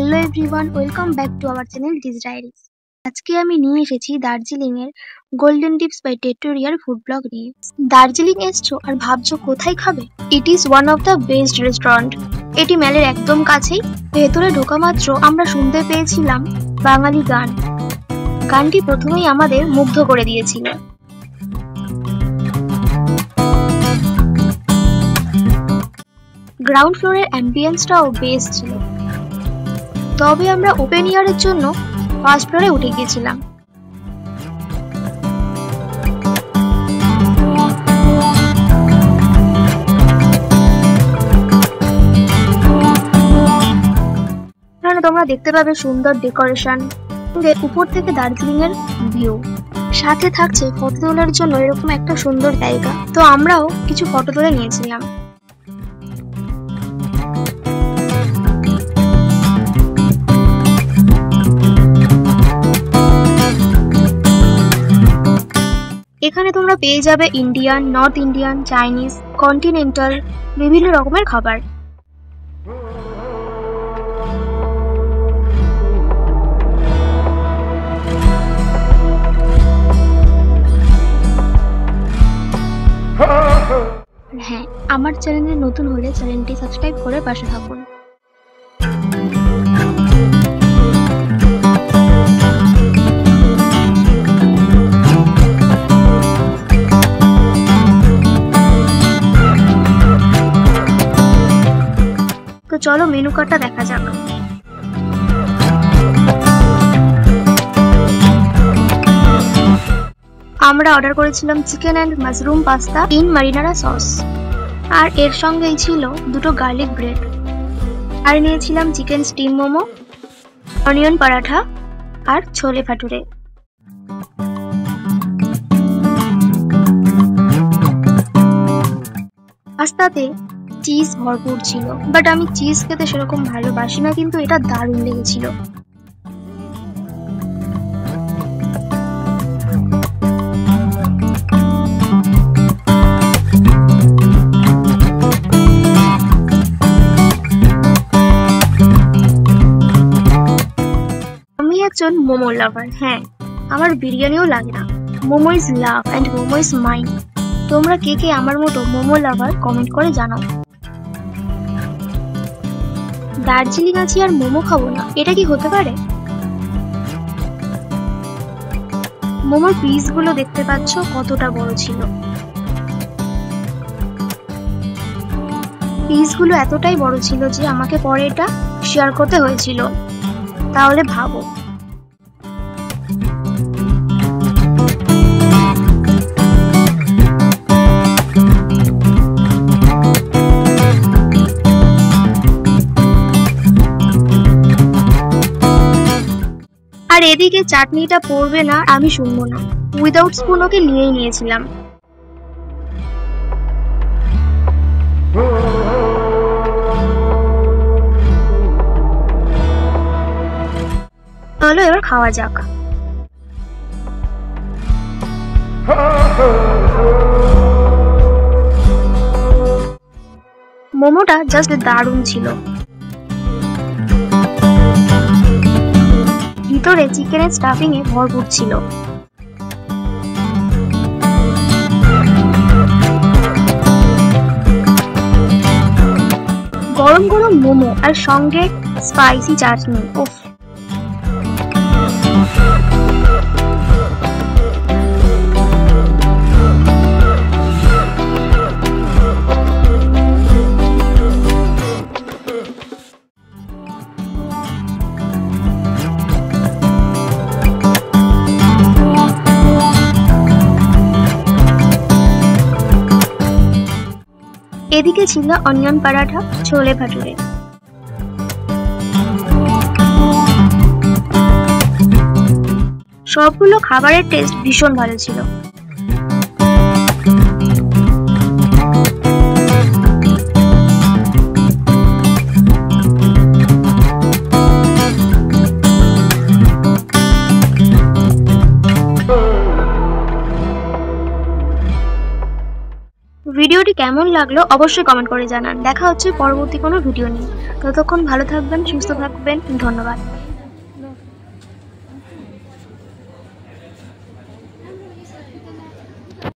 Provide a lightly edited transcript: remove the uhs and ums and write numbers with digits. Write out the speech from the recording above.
Hello everyone, welcome back to our channel Dee's Diaries. আজকে আমি নিয়ে এসেছি দার্জিলিং এর গোল্ডেন টিপস বাই টেটুরিয়ার ফুড ব্লগ নিয়ে। দার্জিলিং এসছো আর ভাবছো কোথায় খাবে? It is one of the best restaurant. এটি ম্যালের একদম কাছেই। ভেতরে ঢোকা মাত্র আমরা শুনতে পেয়েছিলাম বাঙালি গান। গানটি প্রথমেই আমাদের মুগ্ধ করে দিয়েছিল। গ্রাউন্ড ফ্লোরের অ্যাম্বিয়েন্সটাও বেস্ট ছিল। তবে আমরা ওপেন এয়ারের জন্য ফার্স্ট ফ্লোরে উঠে গিয়েছিলাম। এখানে তোমরা দেখতে পাবে সুন্দর ডেকোরেশন, উপর থেকে দার্জিলিং এর ভিউ, সাথে থাকছে ফটো তোলার জন্য এরকম একটা সুন্দর জায়গা। তো আমরাও কিছু ফটো তুলে নিয়েছিলাম। এখানে তোমরা পেয়ে যাবে Indian, north Indian, Chinese, continental বিভিন্ন রকমের খাবার। হ্যাঁ, আমার চ্যানেলে নতুন হলে চ্যানেলটি সাবস্ক্রাইব করে পাশে থাকুন। তো চলো মেনু কার্ডটা দেখা যাক। আমরা অর্ডার করেছিলাম chicken and mushroom pasta in marinara sauce, আর এর সঙ্গেই ছিল দুটো গার্লিক ব্রেড, আর নিয়েছিলাম chicken steam momo, onion paratha আর ছোলে ভাটুরে। পাস্তাতে চিজ ভরপুর ছিল, বাট আমি চিজ খেতে সেরকম ভালোবাসি না, কিন্তু এটা দারুণ লেগেছিল। আমি একজন মোমো লাভার। হ্যাঁ, আমার বিরিয়ানিও লাগে না। Momo is love and momo is mind. তোমরা কে কে আমার মতো মোমো লাভার কমেন্ট করে জানাও। দার্জিলিং আছি আর মোমো খাবো না, এটা কি হতে পারে? মোমোর পিস গুলো দেখতে পাচ্ছ কতটা বড় ছিল। পিস গুলো এতটাই বড় ছিল যে আমাকে পরে এটা শেয়ার করতে হয়েছিল। তাহলে ভাবো। আর এদিকে চাটনিটা পড়বে না আমি শুনবো না, উইদাউট স্পুন ওকে নিয়েই নিয়েছিলাম। চলো এবার খাওয়া যাক। মোমোটা জাস্ট দারুণ ছিল। ভিতরে চিকেনের স্টাফিং এ ভরপুর ছিল। গরম গরম মোমো আর সঙ্গে স্পাইসি চাটনি। ওফ, এদিকে ছিল অনিয়ন পরাঠা, ছোলে ভাটুরে। সবগুলো খাবারের টেস্ট ভীষণ ভালো ছিল। ভিডিওটি কেমন লাগলো অবশ্যই কমেন্ট করে জানান। দেখা হচ্ছে পরবর্তী কোনো ভিডিও নিয়ে। ততক্ষণ ভালো থাকবেন, সুস্থ থাকবেন। ধন্যবাদ।